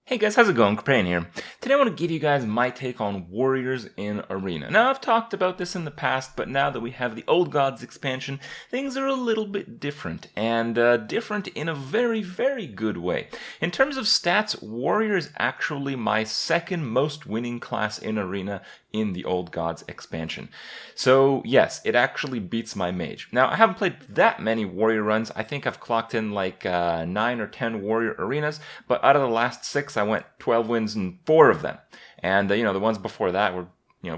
Hey guys, how's it going? Kripp here. Today I want to give you guys my take on warriors in Arena. Now, I've talked about this in the past, but now that we have the Old Gods expansion, things are a little bit different, and different in a very, very good way. In terms of stats, warrior is actually my second most winning class in Arena in the Old Gods expansion. So yes, it actually beats my mage. Now, I haven't played that many warrior runs. I think I've clocked in like 9 or 10 warrior arenas, but out of the last 6, I went 12 wins in 4 of them. And, the ones before that were,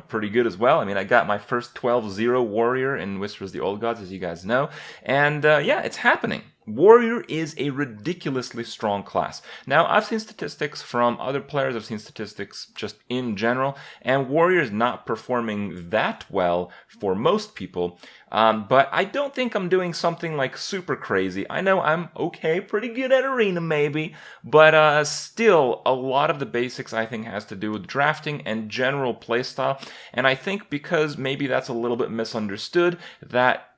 pretty good as well. I mean, I got my first 12-0 warrior in Whispers of the Old Gods, as you guys know. And, yeah, it's happening. Warrior is a ridiculously strong class. Now, I've seen statistics from other players, I've seen statistics just in general, and Warrior is not performing that well for most people, but I don't think I'm doing something like super crazy. I know I'm okay, pretty good at Arena maybe, but still, a lot of the basics I think has to do with drafting and general playstyle, and I think because maybe that's a little bit misunderstood, that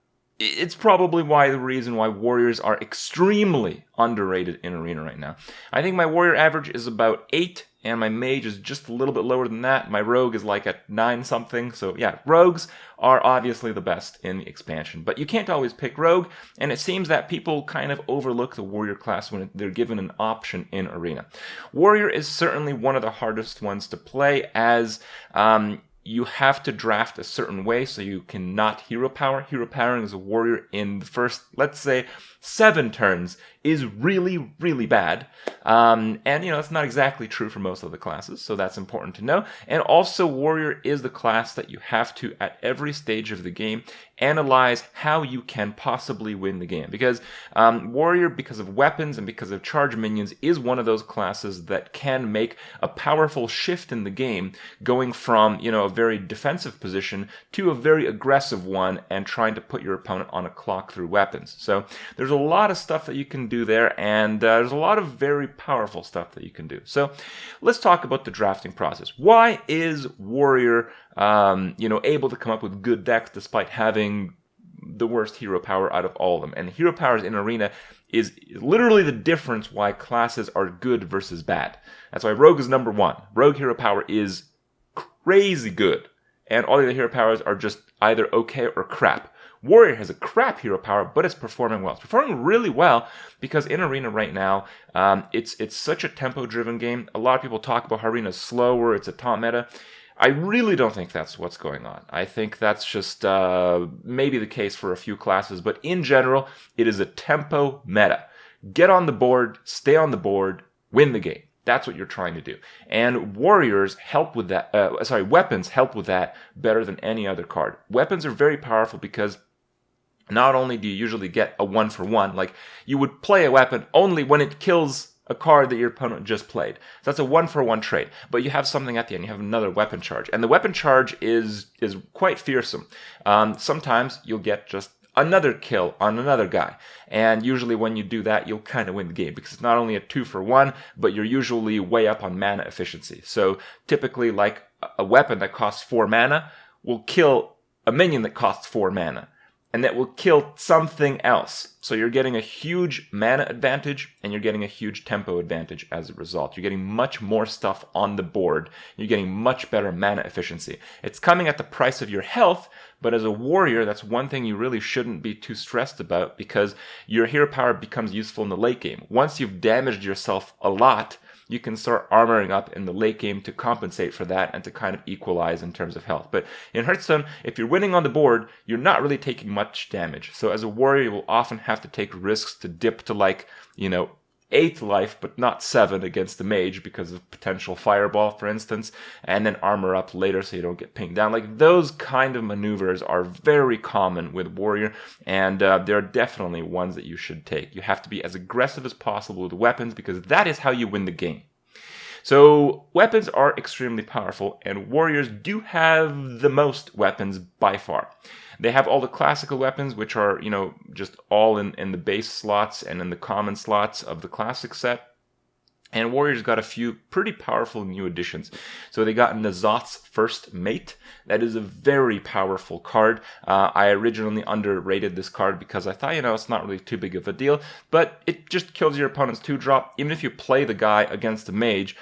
it's probably the reason why warriors are extremely underrated in Arena right now. I think my warrior average is about 8, and my mage is just a little bit lower than that. My rogue is like at 9 something. So yeah, rogues are obviously the best in the expansion. But you can't always pick rogue, and it seems that people kind of overlook the warrior class when they're given an option in Arena. Warrior is certainly one of the hardest ones to play, as you have to draft a certain way so you cannot hero power. Hero powering as a warrior in the first, let's say, 7 turns is really, really bad. And, it's not exactly true for most of the classes, so that's important to know. And also, warrior is the class that you have to, at every stage of the game, analyze how you can possibly win the game. Because warrior, because of weapons and because of charge minions, is one of those classes that can make a powerful shift in the game, going from, a very defensive position to a very aggressive one and trying to put your opponent on a clock through weapons. So there's a lot of stuff that you can do there, and there's a lot of very powerful stuff that you can do. So let's talk about the drafting process. Why is warrior able to come up with good decks despite having the worst hero power out of all of them? And hero powers in Arena is literally the difference why classes are good versus bad. That's why rogue is number 1. Rogue hero power is crazy good, and all the other hero powers are just either okay or crap. Warrior has a crap hero power, but it's performing well. It's performing really well because in Arena right now, it's such a tempo-driven game. A lot of people talk about how Arena is slower, it's a top meta. I really don't think that's what's going on. I think that's just maybe the case for a few classes, but in general, it is a tempo meta. Get on the board, stay on the board, win the game. That's what you're trying to do. And warriors help with that, weapons help with that better than any other card. Weapons are very powerful because not only do you usually get a 1-for-1, like you would play a weapon only when it kills a card that your opponent just played. So that's a 1-for-1 trade. But you have something at the end. You have another weapon charge. And the weapon charge is quite fearsome. Sometimes you'll get just another kill on another guy. And usually when you do that, you'll kind of win the game because it's not only a 2-for-1, but you're usually way up on mana efficiency. So typically, like a weapon that costs 4 mana will kill a minion that costs 4 mana. And that will kill something else. So you're getting a huge mana advantage, and you're getting a huge tempo advantage as a result. You're getting much more stuff on the board. You're getting much better mana efficiency. It's coming at the price of your health, but as a warrior, that's one thing you really shouldn't be too stressed about because your hero power becomes useful in the late game. Once you've damaged yourself a lot, you can start armoring up in the late game to compensate for that and to kind of equalize in terms of health. But in Hearthstone, if you're winning on the board, you're not really taking much damage. So as a warrior, you will often have to take risks to dip to 8 life, but not 7 against the mage because of potential fireball, for instance, and then armor up later so you don't get pinged down. Like, those kind of maneuvers are very common with warrior, and they're definitely ones that you should take. You have to be as aggressive as possible with weapons because that is how you win the game. So weapons are extremely powerful, and warriors do have the most weapons by far. They have all the classical weapons, which are, just all in the base slots and in the common slots of the classic set. And Warriors got a few pretty powerful new additions. So they got N'Zoth's First Mate. That is a very powerful card. I originally underrated this card because I thought, it's not really too big of a deal. But it just kills your opponent's 2-drop. Even if you play the guy against the mage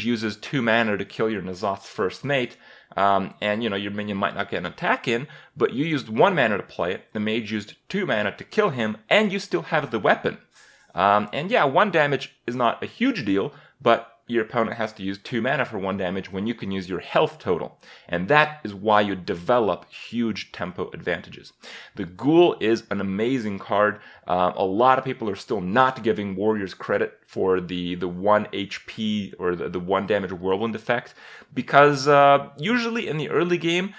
uses 2 mana to kill your N'Zoth's First Mate. And your minion might not get an attack in, but you used 1 mana to play it. The mage used 2 mana to kill him, and you still have the weapon. And yeah, 1 damage is not a huge deal, but your opponent has to use 2 mana for 1 damage when you can use your health total. And that is why you develop huge tempo advantages. The Ghoul is an amazing card. A lot of people are still not giving Warriors credit for the 1 HP or the 1 damage whirlwind effect, because usually in the early game,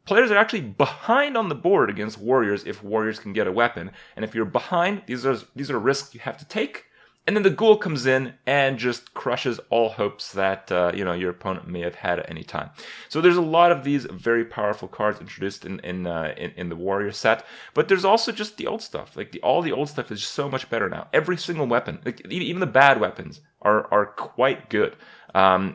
players are actually behind on the board against Warriors if Warriors can get a weapon. And if you're behind, these are risks you have to take. And then the Ghoul comes in and just crushes all hopes that your opponent may have had at any time. So there's a lot of these very powerful cards introduced in the Warrior set. But there's also just the old stuff. All the old stuff is just so much better now. Every single weapon, even the bad weapons, are quite good.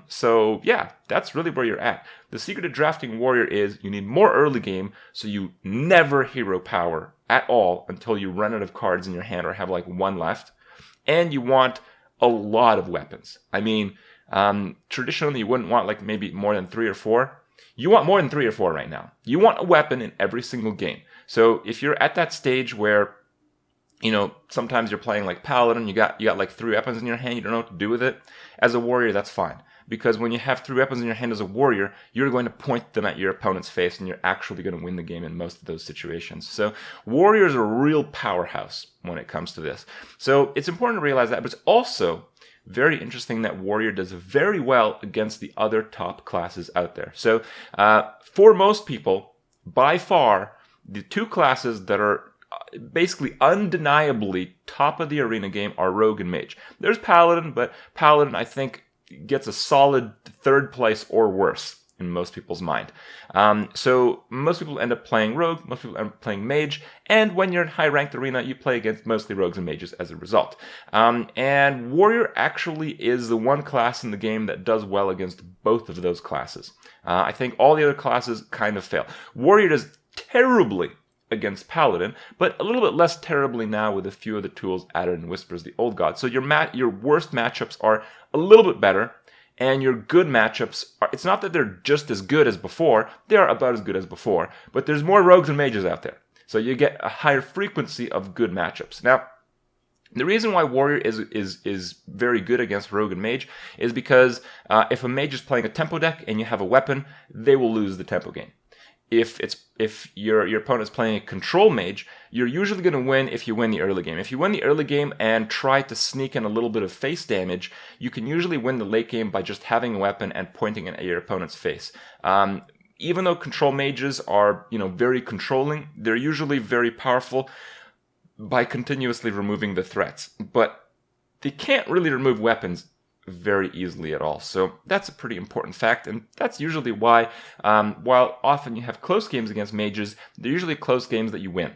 So yeah, that's really where you're at. The secret of drafting Warrior is you need more early game, so you never hero power at all until you run out of cards in your hand or have 1 left. And you want a lot of weapons. I mean, traditionally you wouldn't want maybe more than 3 or 4. You want more than 3 or 4 right now. You want a weapon in every single game. So if you're at that stage where sometimes you're playing paladin, you got 3 weapons in your hand, you don't know what to do with it. As a warrior, that's fine. Because when you have 3 weapons in your hand as a warrior, you're going to point them at your opponent's face, and you're actually going to win the game in most of those situations. So warriors are a real powerhouse when it comes to this. So it's important to realize that, but it's also very interesting that warrior does very well against the other top classes out there. So for most people, by far, the 2 classes that are basically undeniably top of the arena game are rogue and mage. There's paladin, but paladin, I think, gets a solid 3rd place or worse in most people's mind. So most people end up playing rogue, most people end up playing mage, and when you're in high-ranked arena, you play against mostly rogues and mages as a result. And warrior actually is the one class in the game that does well against both of those classes. I think all the other classes kind of fail. Warrior does terribly against paladin, but a little bit less terribly now with a few of the tools added in Whispers the Old God. So your worst matchups are a little bit better, and your good matchups are, it's not that they're just as good as before, they are about as good as before, but there's more rogues and mages out there. So you get a higher frequency of good matchups. Now, the reason why Warrior is very good against Rogue and Mage is because if a Mage is playing a tempo deck and you have a weapon, they will lose the tempo game. If your opponent is playing a control mage, you're usually going to win if you win the early game. If you win the early game and try to sneak in a little bit of face damage, you can usually win the late game by just having a weapon and pointing it at your opponent's face. Even though control mages are very controlling, they're usually very powerful by continuously removing the threats. But they can't really remove weapons very easily at all. So that's a pretty important fact, and that's usually why, while often you have close games against mages, they're usually close games that you win.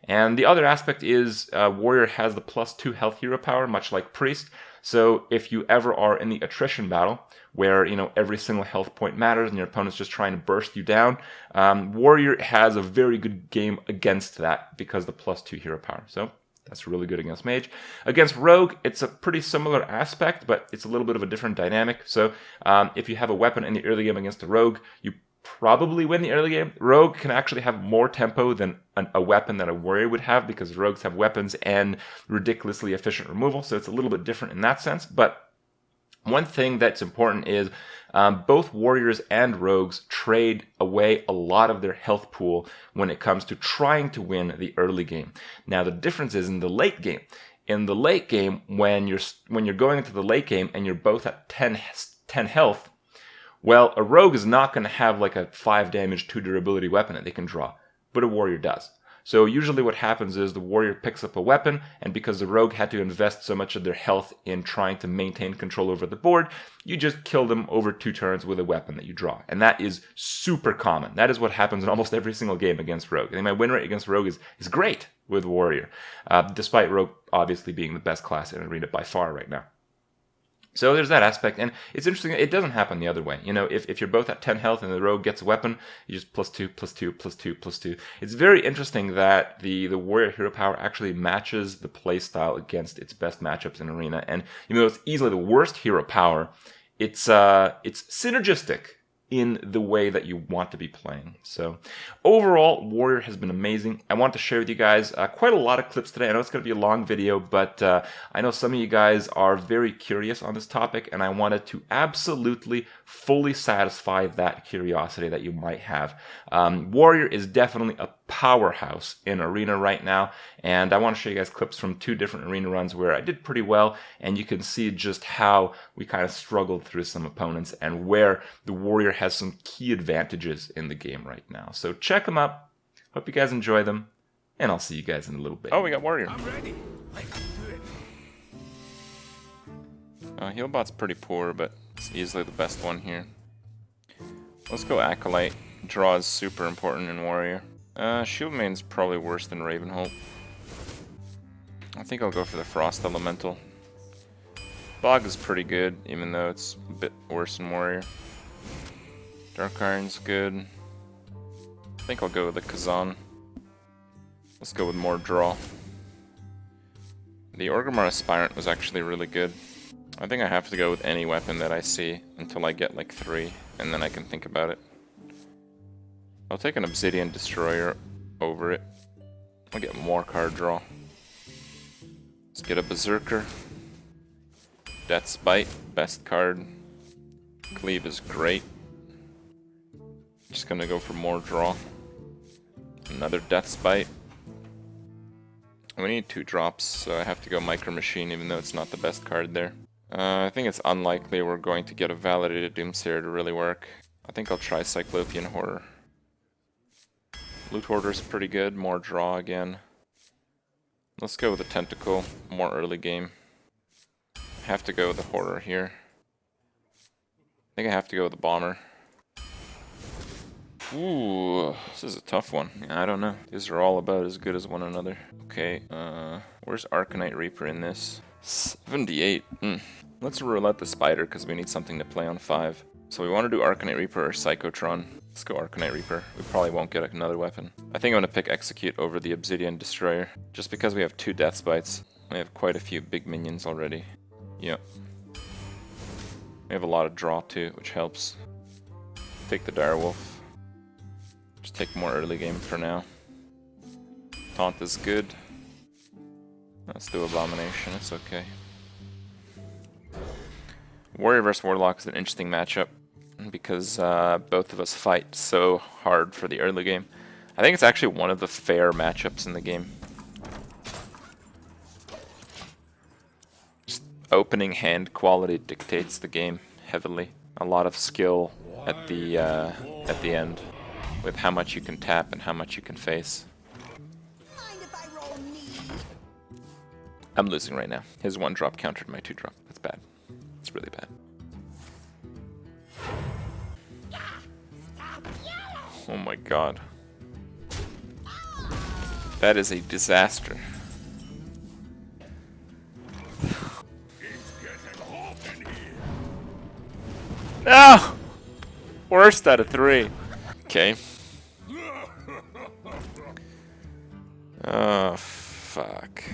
And the other aspect is Warrior has the +2 health hero power, much like Priest. So if you ever are in the attrition battle, where every single health point matters and your opponent's just trying to burst you down, Warrior has a very good game against that because of the +2 hero power. So that's really good against Mage. Against Rogue, it's a pretty similar aspect, but it's a little bit of a different dynamic. So if you have a weapon in the early game against a Rogue, you probably win the early game. Rogue can actually have more tempo than a weapon that a Warrior would have, because Rogues have weapons and ridiculously efficient removal, so it's a little bit different in that sense. But one thing that's important is both Warriors and Rogues trade away a lot of their health pool when it comes to trying to win the early game. Now, the difference is in the late game. In the late game, when you're going into the late game and you're both at 10 health, well, a Rogue is not going to have a 5 damage, 2 durability weapon that they can draw, but a Warrior does. So usually what happens is the Warrior picks up a weapon, and because the Rogue had to invest so much of their health in trying to maintain control over the board, you just kill them over 2 turns with a weapon that you draw. And that is super common. That is what happens in almost every single game against Rogue. I think my win rate against Rogue is great with Warrior, despite Rogue obviously being the best class in Arena by far right now. So there's that aspect, and it's interesting, it doesn't happen the other way. You know, if you're both at 10 health and the rogue gets a weapon, you just +2, +2, +2, +2. It's very interesting that the warrior hero power actually matches the playstyle against its best matchups in Arena, and even though it's easily the worst hero power, it's synergistic in the way that you want to be playing. So overall, Warrior has been amazing. I want to share with you guys quite a lot of clips today. I know it's going to be a long video, but I know some of you guys are very curious on this topic, and I wanted to absolutely fully satisfy that curiosity that you might have. Warrior is definitely a powerhouse in Arena right now, and I want to show you guys clips from 2 different Arena runs where I did pretty well, and you can see just how we kind of struggled through some opponents and where the Warrior has some key advantages in the game right now. So check them out. Hope you guys enjoy them, and I'll see you guys in a little bit. Oh, we got Warrior. I'm ready. Let's do it. Healbot's pretty poor, but it's easily the best one here. Let's go Acolyte. Draw is super important in Warrior. Shield Main's probably worse than Ravenholt. I think I'll go for the Frost Elemental. Bog is pretty good, even though it's a bit worse in Warrior. Dark Iron's good. I think I'll go with the Kazan. Let's go with more draw. The Orgrimmar Aspirant was actually really good. I think I have to go with any weapon that I see until I get like 3, and then I can think about it. I'll take an Obsidian Destroyer over it. I'll get more card draw. Let's get a Berserker. Death's Bite, best card. Cleave is great. Just gonna go for more draw. Another Death's Bite. We need 2 drops, so I have to go Micro Machine, even though it's not the best card there. I think it's unlikely we're going to get a Validated Doomsayer to really work. I think I'll try Cyclopean Horror. Loot Hoarder's pretty good, more draw again. Let's go with the Tentacle, more early game. Have to go with the Horror here. I think I have to go with the Bomber. Ooh, this is a tough one. I don't know. These are all about as good as one another. Okay, where's Arcanite Reaper in this? 78. Let's roulette the Spider because we need something to play on 5. So we want to do Arcanite Reaper or Psychotron. Let's go Arcanite Reaper. We probably won't get another weapon. I think I'm going to pick Execute over the Obsidian Destroyer. Just because we have 2 Death's Bites. We have quite a few big minions already. Yep. We have a lot of draw too, which helps. Take the Direwolf. Just take more early game for now. Taunt is good. Let's do Abomination, it's okay. Warrior vs Warlock is an interesting matchup because both of us fight so hard for the early game. I think it's actually one of the fair matchups in the game. Just opening hand quality dictates the game heavily. A lot of skill at the end with how much you can tap and how much you can face. I'm losing right now. His 1-drop countered my 2-drop. That's bad. It's really bad. Oh my god. That is a disaster. No! Worst out of 3. Okay. Oh, fuck.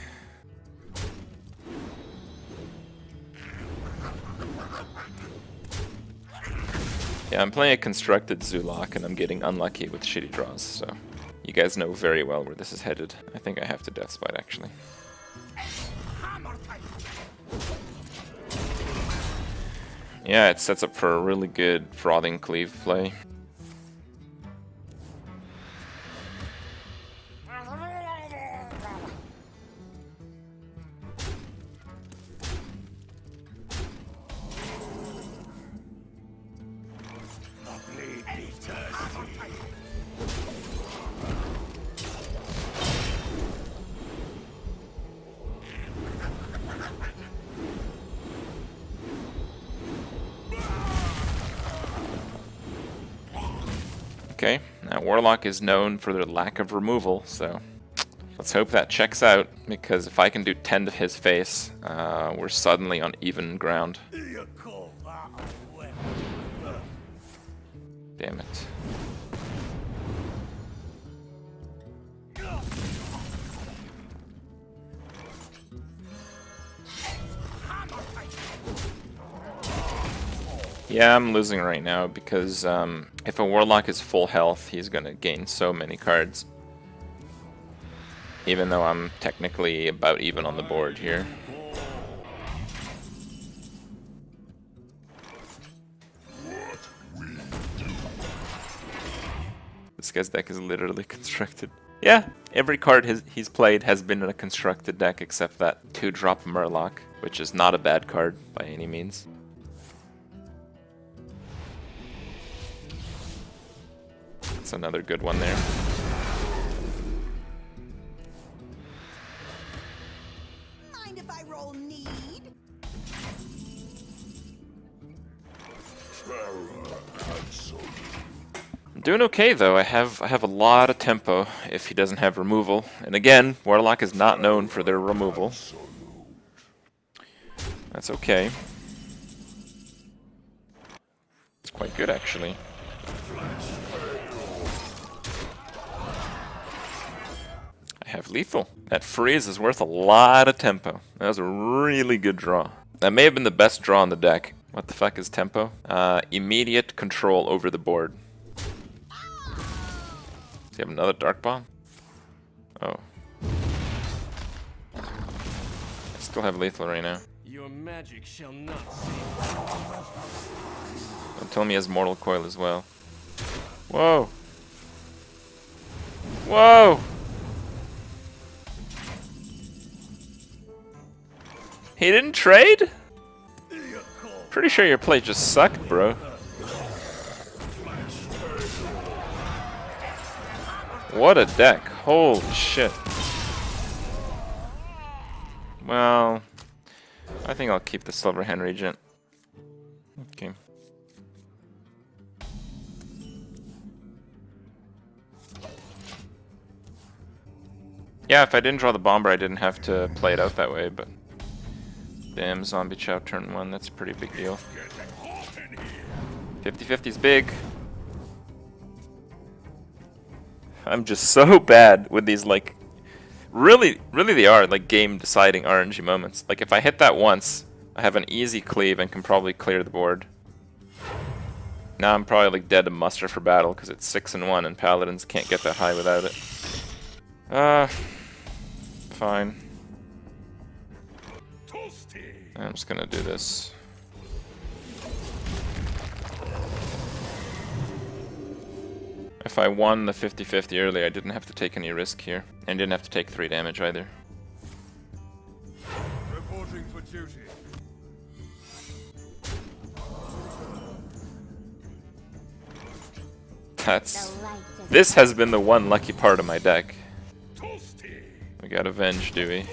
Yeah, I'm playing a constructed Zulak and I'm getting unlucky with shitty draws, so you guys know very well where this is headed. I think I have to Death's Bite actually. Yeah, it sets up for a really good Frothing Cleave play. Okay, now Warlock is known for their lack of removal, so let's hope that checks out, because if I can do 10 to his face, we're suddenly on even ground. damn it. Yeah, I'm losing right now because if a warlock is full health, he's gonna gain so many cards. Even though I'm technically about even on the board here. This guy's deck is literally constructed. Yeah, every card he's played has been in a constructed deck except that 2-drop Murloc, which is not a bad card by any means. That's another good one there. Mind if I roll need? I'm doing okay though. I have a lot of tempo if he doesn't have removal. And again, Warlock is not known for their removal. That's okay. It's quite good actually. I have lethal. That freeze is worth a lot of tempo. That was a really good draw. That may have been the best draw on the deck. What the fuck is tempo? Immediate control over the board. Does he have another Dark Bomb? Oh. I still have lethal right now. Your magic shall not Don't tell me he has Mortal Coil as well. Whoa! Whoa! He didn't trade? Pretty sure your play just sucked, bro. What a deck. Holy shit. Well, I think I'll keep the Silver Hand Regent. Okay. Yeah, if I didn't draw the Bomber, I didn't have to play it out that way, but... Damn, Zombie Chow turn 1, that's a pretty big deal. 50-50's big. I'm just so bad with these, like... Really they are, like, game-deciding RNG moments. Like, if I hit that once, I have an easy cleave and can probably clear the board. Now I'm probably, like, dead to muster for battle, because it's 6-1, and Paladins can't get that high without it. Fine. I'm just gonna do this. If I won the 50-50 early, I didn't have to take any risk here. And didn't have to take 3 damage either. reporting for duty. This has been the one lucky part of my deck. We got Avenge, do we?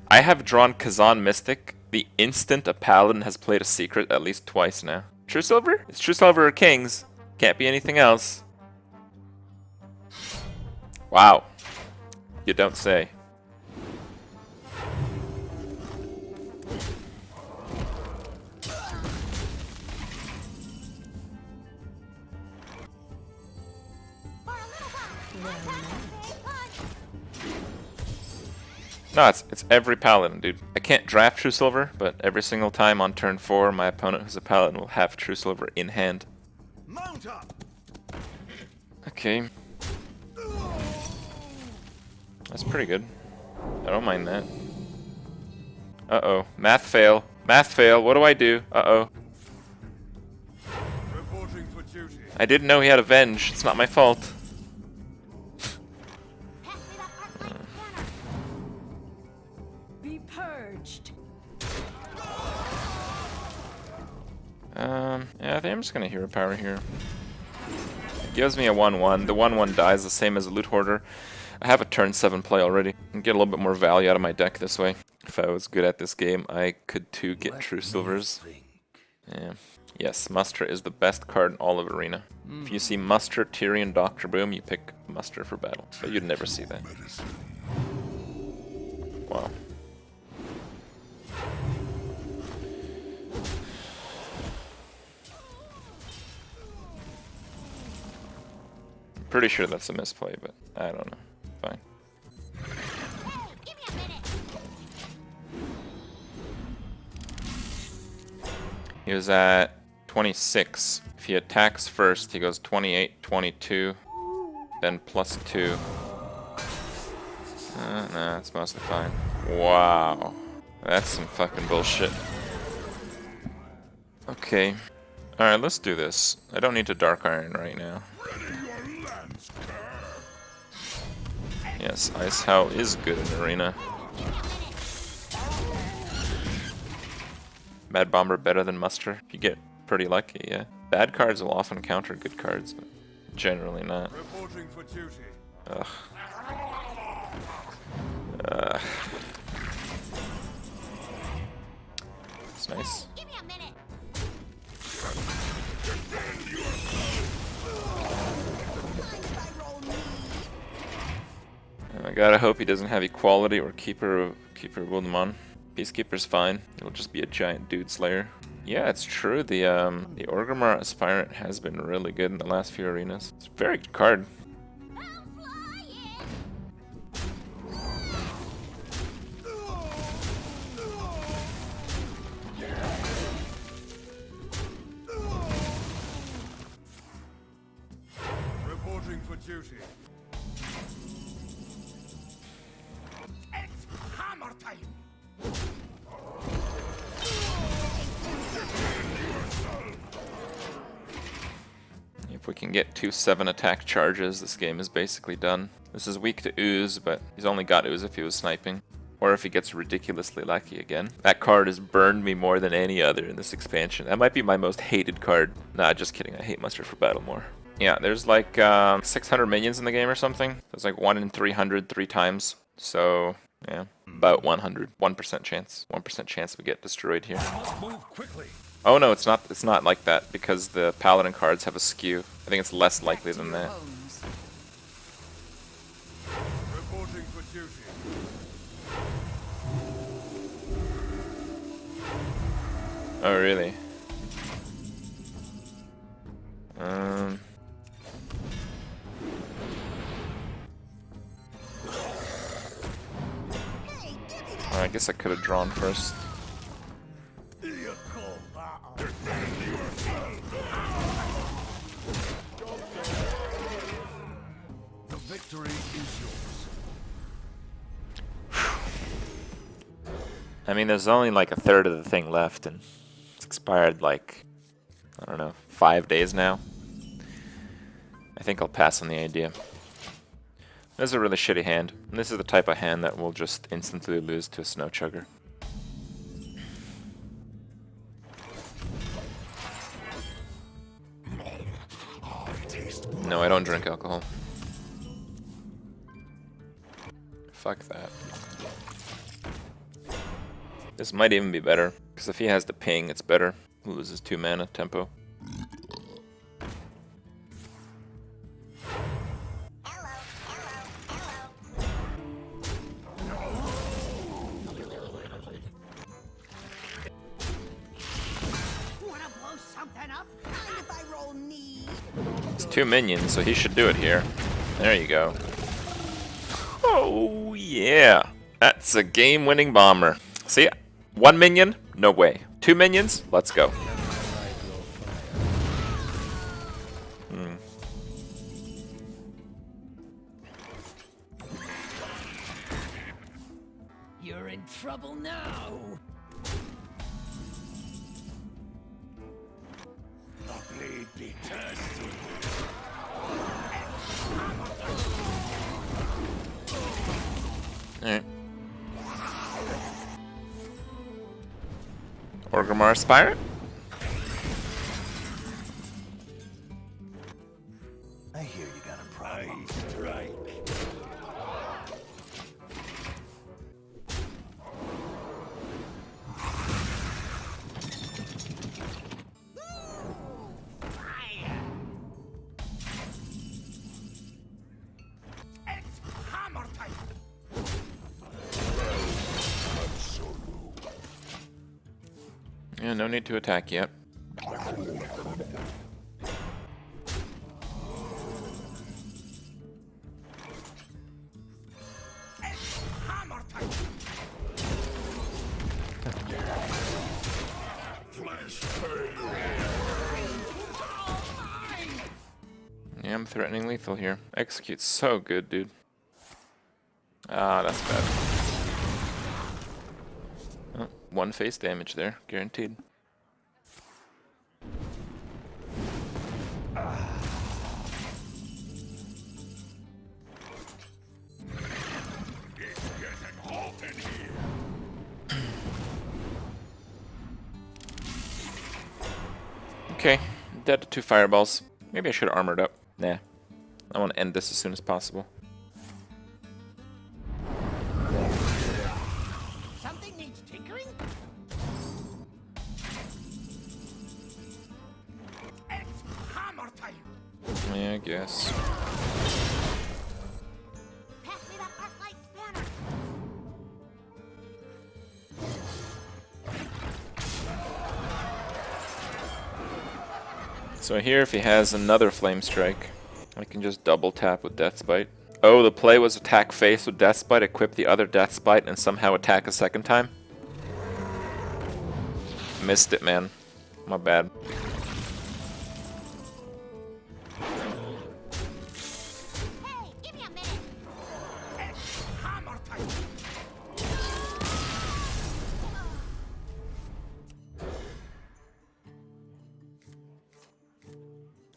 I have drawn Kazan Mystic the instant a Paladin has played a secret at least twice now. True Silver? It's True Silver or Kings. Can't be anything else. Wow. You don't say. No, it's every Paladin, dude. I can't draft True Silver, but every single time on turn 4, my opponent who's a Paladin will have True Silver in hand. Mount up. Okay. That's pretty good. I don't mind that. Uh-oh. Math fail. Math fail. What do I do? Uh-oh. Reporting for duty. I didn't know he had Avenge. It's not my fault. Be purged. Yeah, I think I'm just gonna Hero Power here. It gives me a 1-1. The 1-1 dies the same as a Loot Hoarder. I have a turn 7 play already. I can get a little bit more value out of my deck this way. If I was good at this game, I could too get True Silvers. Yeah. Yes, Muster is the best card in all of Arena. If you see Muster, Tyrion, Dr. Boom, you pick Muster for battle. But you'd never see that. Wow. Pretty sure that's a misplay, but I don't know. Fine. Give me a minute. He was at 26. If he attacks first, he goes 28, 22, then +2. Nah, it's mostly fine. Wow. That's some fucking bullshit. Okay. Alright, let's do this. I don't need to Dark Iron right now. Yes, Ice Howl is good in Arena. Mad Bomber better than Muster. If you get pretty lucky, yeah. Bad cards will often counter good cards, but generally not. Reporting for duty. Ugh. It's nice. Give me a minute. I gotta hope he doesn't have Equality or Keeper Wildemon. Peacekeeper's fine. It'll just be a giant dude slayer. Yeah, it's true. The Orgrimmar Aspirant has been really good in the last few arenas. It's a very good card. Reporting for duty. It's hammer time. If we can get 2 7 attack charges, this game is basically done. This is weak to Ooze, but he's only got Ooze if he was sniping. Or if he gets ridiculously lucky again. That card has burned me more than any other in this expansion. That might be my most hated card. Nah, just kidding. I hate Muster for Battle more. Yeah, there's like 600 minions in the game or something. There's like 1 in 300 3 times. So, yeah, about 100. 1% chance. 1% chance we get destroyed here. Move quickly. Oh no, it's not. It's not like that because the paladin cards have a skew. I think it's less likely than that. Reporting for duty. Oh really? I guess I could have drawn first. The victory is yours. I mean, there's only like a third of the thing left, and it's expired like, I don't know, 5 days now. I think I'll pass on the idea. This is a really shitty hand. And this is the type of hand that will just instantly lose to a Snow Chugger. No, I don't drink alcohol. Fuck that. This might even be better, because if he has the ping, it's better. He loses 2 mana tempo. It's 2 minions, so he should do it here. There you go. Oh yeah, that's a game-winning bomber. See, 1 minion? No way. 2 minions? Let's go. You're in trouble now. The blade be tested. Alright. Orgrimmar Aspirant? I hear you got a problem. Strike. It's hammer time. Yeah, no need to attack yet. threatening lethal here. Execute's so good, dude. Ah, that's bad. Oh, 1 face damage there, guaranteed. Okay, dead to 2 fireballs. Maybe I should have armored up. Nah. I want to end this as soon as possible. Something needs tinkering? It's hammer time. Yeah, I guess. Pass me that arc light spanner. So here, if he has another Flame Strike, I can just double tap with Death Bite. Oh, the play was attack face with Death Bite, equip the other Death Bite, and somehow attack a second time? Missed it, man. My bad. Hey, give me a minute. It's hammer time.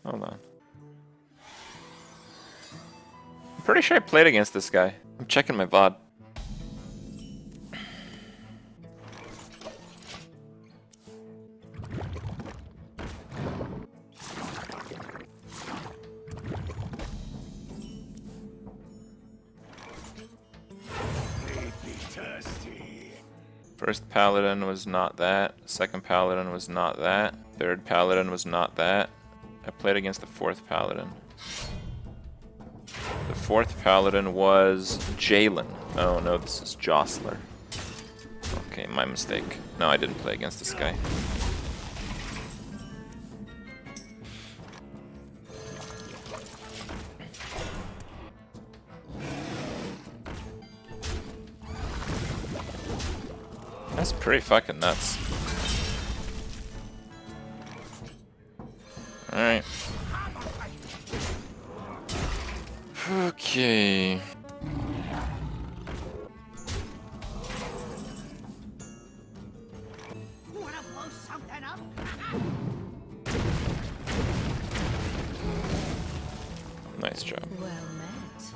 Hold on. I'm pretty sure I played against this guy. I'm checking my VOD. Be thirsty. First Paladin was not that. Second Paladin was not that. Third Paladin was not that. I played against the 4th Paladin. The 4th Paladin was Jalen. Oh no, this is Jostler. Okay, my mistake. No, I didn't play against this guy. That's pretty fucking nuts. Alright. Okay. Wanna blow something up? Nice job. Well met.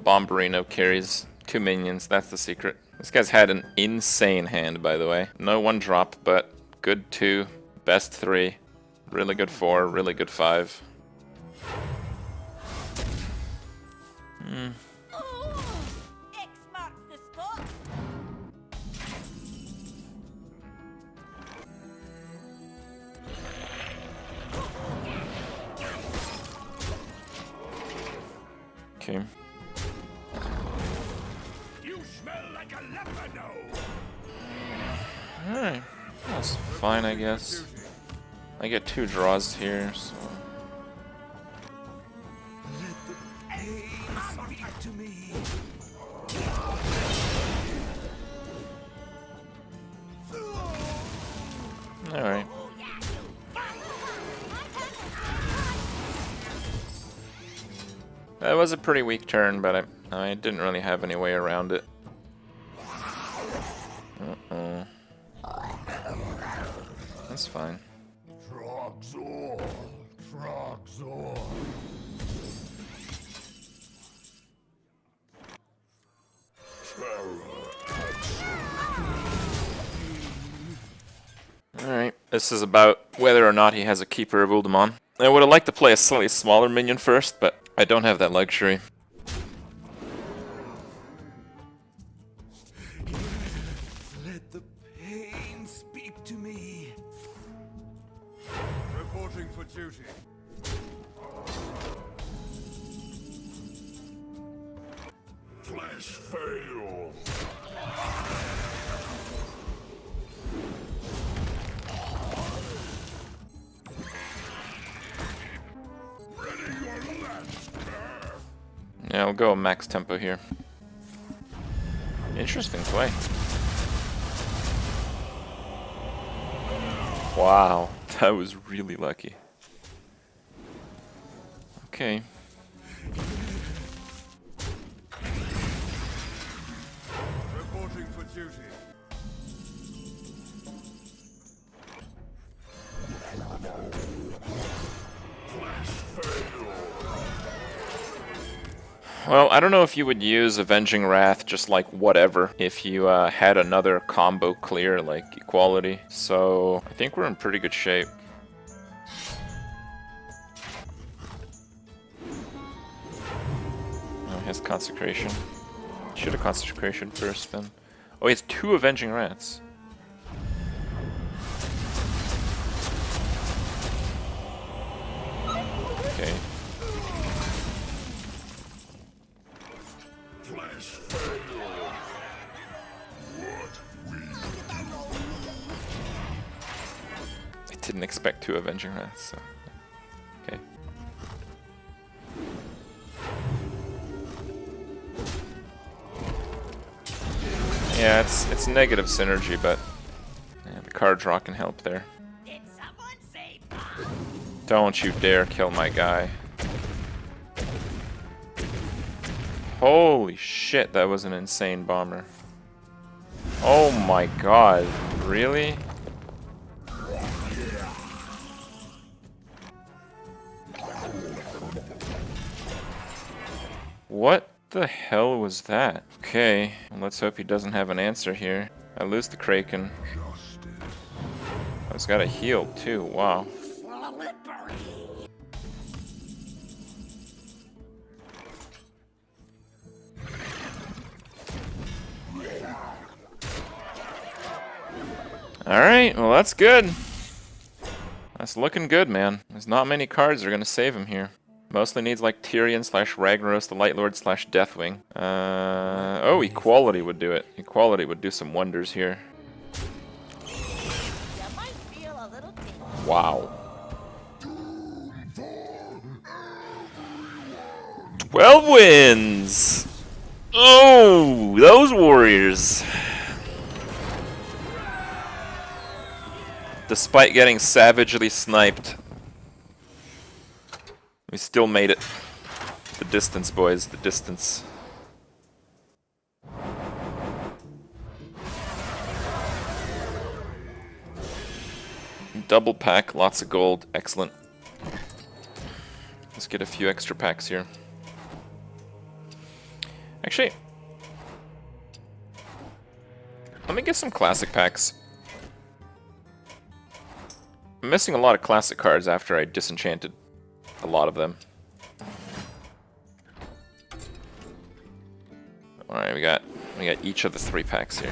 Bomberino carries 2 minions, that's the secret. This guy's had an insane hand, by the way. No 1 drop, but good 2, best 3, really good 4, really good 5. Oh, X marks the spot. Okay. You smell like a leopard. Alright. That's fine, I guess. I get 2 draws here, so... Speak to me. Alright. That was a pretty weak turn, but I didn't really have any way around it. Uh-oh. That's fine. Trogzor. Trogzor. Alright, this is about whether or not he has a Keeper of Uldamon. I would have liked to play a slightly smaller minion first, but I don't have that luxury. Let the pain speak to me. Reporting for duty. Flash fail. Ready your last curve. Yeah, I'll go max tempo here. Interesting play. Wow, that was really lucky. Okay. Reporting for duty. Well, I don't know if you would use Avenging Wrath just like whatever if you had another combo clear like Equality. So I think we're in pretty good shape. Oh, he has Consecration. Should have Consecration first then. Oh, he has 2 Avenging Wraths. Okay. Flash fail. What we I didn't expect 2 Avenging Wraths, so. Okay. Yeah, it's negative synergy, but yeah, the card draw can help there. Did someone say Don't you dare kill my guy. Holy shit, that was an insane bomber. Oh my god, really? What the hell was that? Okay, well, let's hope he doesn't have an answer here. I lose the Kraken. Oh, he's got a heal too, wow. Alright, well that's good. That's looking good, man. There's not many cards that are gonna save him here. Mostly needs like Tyrion / Ragnaros, the Light Lord / Deathwing. Oh, Equality would do it. Equality would do some wonders here. you might feel a little tingle? Wow. 12 wins! Oh, those Warriors. Despite getting savagely sniped, we still made it. The distance, boys, the distance. Double pack, lots of gold, excellent. Let's get a few extra packs here. Actually, let me get some classic packs. I'm missing a lot of classic cards after I disenchanted a lot of them. Alright, we got each of the 3 packs here.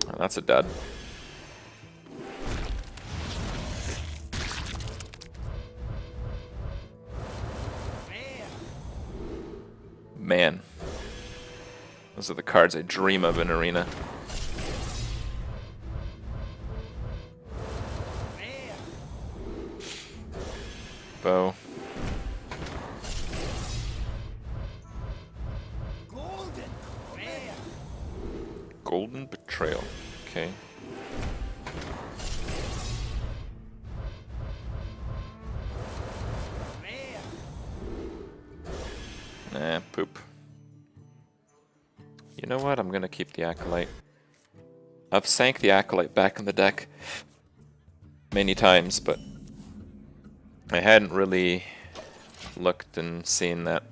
Oh, that's a dud. Man. Those are the cards I dream of in Arena. Bow. Golden Betrayal. Okay. Nah, poop. You know what? I'm gonna keep the Acolyte. I've sank the Acolyte back in the deck many times, but I hadn't really looked and seen that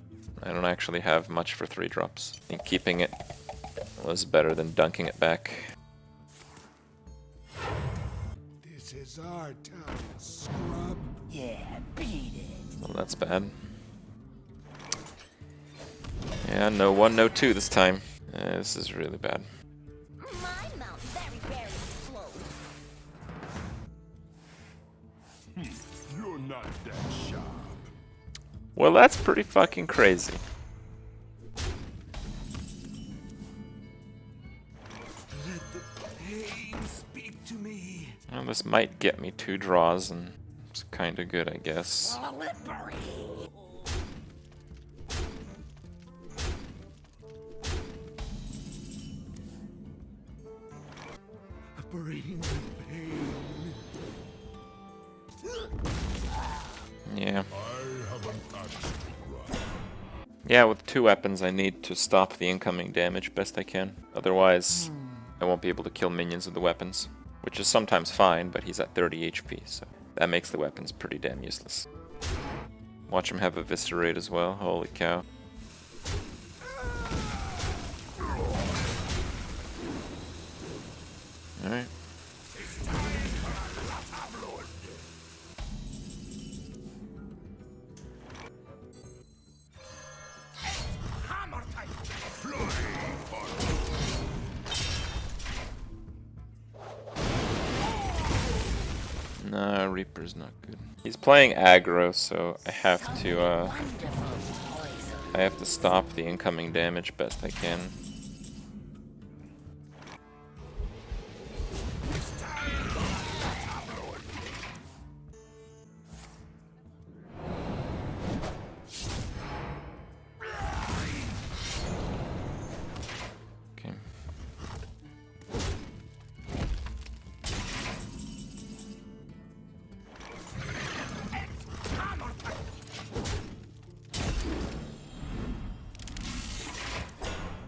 I don't actually have much for 3 drops. I think keeping it was better than dunking it back. This is our time, scrub. Yeah, beat it. Well, that's bad. Yeah, no 1, no 2 this time. This is really bad. My mount very rarely explodes. You're not that sharp. Well, that's pretty fucking crazy. Let the pain speak to me. Well, this might get me 2 draws, and it's kinda good, I guess. Slippery. Bring the Yeah, with 2 weapons I need to stop the incoming damage best I can. Otherwise, I won't be able to kill minions with the weapons. Which is sometimes fine, but he's at 30 HP, so that makes the weapons pretty damn useless. Watch him have Eviscerate as well, holy cow. Alright. Nah, Reaper's not good. He's playing aggro, so I have to stop the incoming damage best I can. Okay.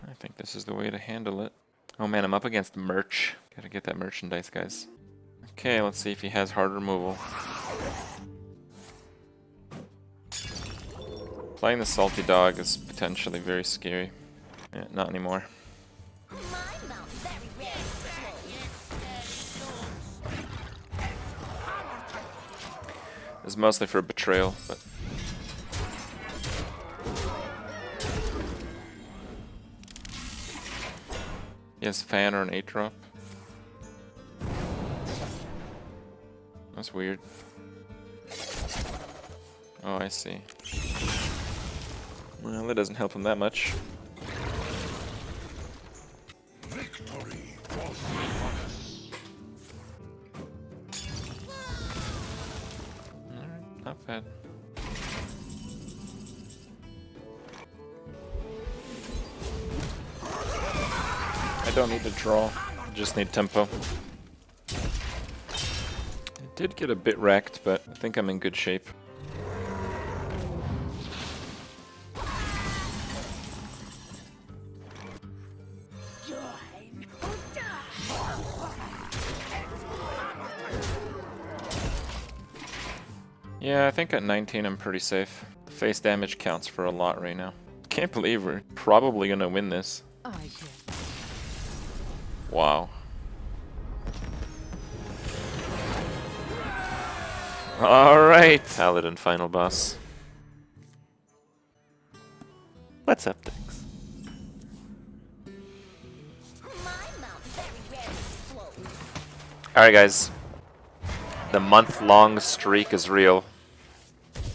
I think this is the way to handle it. Oh man, I'm up against merch. Gotta get that merchandise, guys. Okay, let's see if he has hard removal. Playing the salty dog is potentially very scary. Yeah, not anymore. It's mostly for betrayal, but he has fan or an 8-drop. That's weird. Oh, I see. Well, that doesn't help him that much. Victory was Alright, not bad. I don't need to draw, I just need tempo. I did get a bit wrecked, but I think I'm in good shape. Yeah, I think at 19 I'm pretty safe. The face damage counts for a lot right now. Can't believe we're probably gonna win this. Wow. Alright, Paladin final boss. What's up, Dix? Alright guys, the month-long streak is real.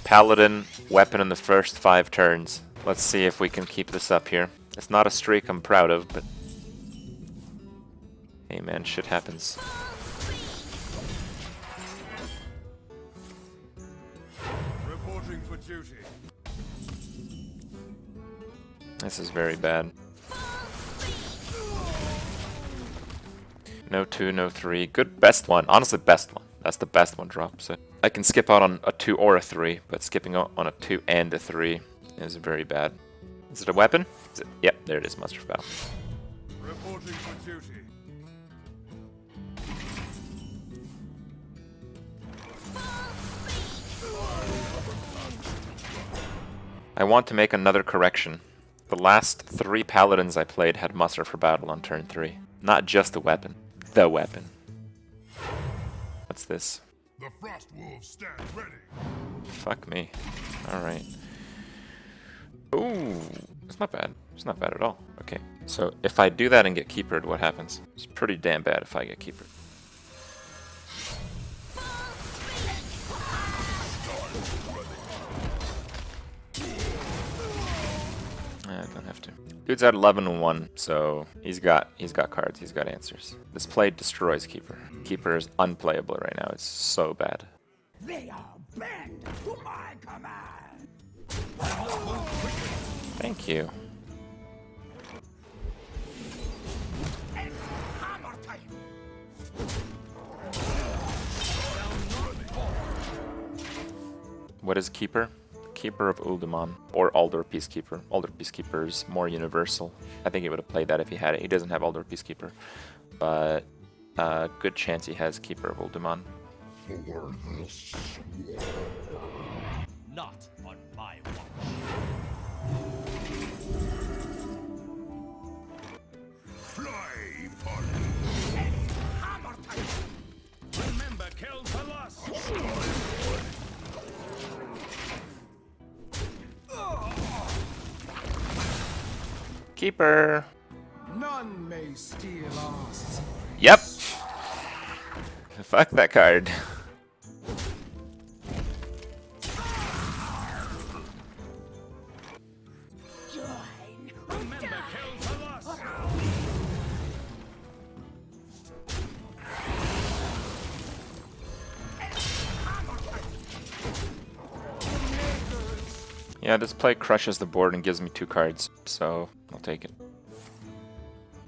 Paladin, weapon in the first 5 turns. Let's see if we can keep this up here. It's not a streak I'm proud of, but hey man, shit happens. reporting for duty. This is very bad. No 2, no 3. Good, best one. Honestly, best one. That's the best one drop. So I can skip out on a 2 or a 3, but skipping out on a 2 and a 3 is very bad. Is it a weapon? Is it? Yep, there it is. Muster of Battle. Reporting for duty. I want to make another correction. The last 3 paladins I played had Muster for Battle on turn 3. Not just the weapon. The weapon. What's this? The frost wolves stand ready. Fuck me. Alright. Ooh, it's not bad. It's not bad at all. Okay, so if I do that and get keepered, what happens? It's pretty damn bad if I get keepered. I don't have to. Dude's at 11-1, so he's got cards, he's got answers. This play destroys Keeper. Keeper is unplayable right now. It's so bad. They are banned to my command. Thank you. It's hammer time. What is Keeper? Keeper of Uldaman. Or Aldor Peacekeeper. Aldor Peacekeeper is more universal. I think he would have played that if he had it. He doesn't have Aldor Peacekeeper. But good chance he has Keeper of Uldaman. Not on my watch. Fly, Polly. It's hammer time. Remember, kill the loss. Keeper. None may steal us. Yep. Fuck that card. Remember, kill the loss. Yeah, this play crushes the board and gives me 2 cards, so I'll take it.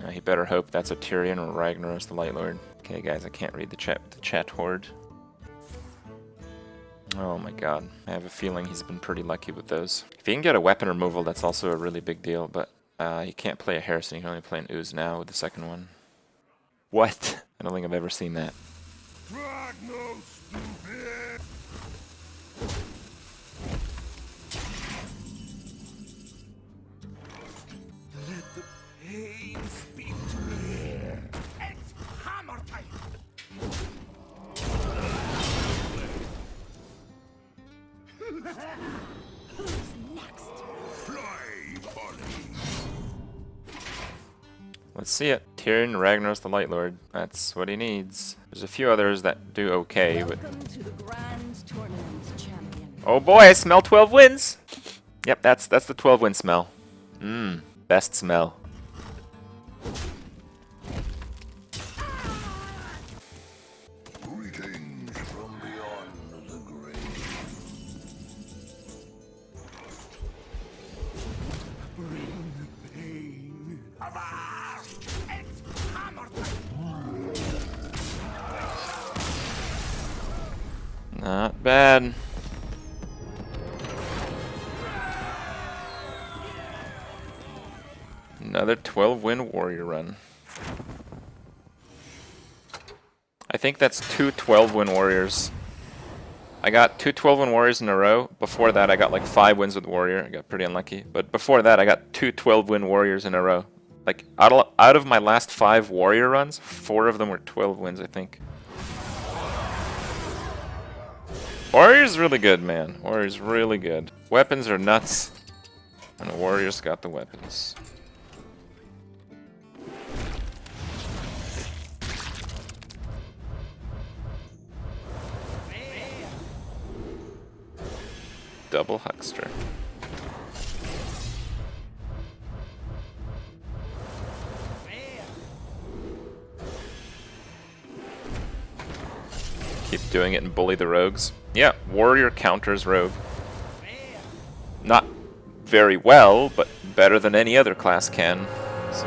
Now he better hope that's a Tyrion or Ragnaros the Light Lord. Okay, guys, I can't read the chat horde. Oh my god, I have a feeling he's been pretty lucky with those. If he can get a weapon removal, that's also a really big deal, but he can't play a Harrison, he can only play an Ooze now with the second one. What? I don't think I've ever seen that. Ragnar, stupid. Let the pain speak to me. It's hammer time. Fly, Polly. Let's see it. Tyrion, Ragnaros the Light Lord. That's what he needs. There's a few others that do okay, but... Welcome to the Grand Tournament, champion. Oh boy, I smell 12 wins! Yep, that's the 12 win smell. Mmm, best smell. Greetings from beyond the grave. Bring the pain. Avast! It's hammer time. Not bad. Another 12 win warrior run. I think that's 2 12 win warriors. I got 2 12 win warriors in a row. Before that I got like 5 wins with warrior. I got pretty unlucky. But before that I got 2 12 win warriors in a row. Like out of my last 5 warrior runs, 4 of them were 12 wins, I think. Warrior's really good, man. Warrior's really good. Weapons are nuts. And the warrior's got the weapons. Double Huckster. Keep doing it and bully the rogues. Yeah, warrior counters rogue. Not very well, but better than any other class can. So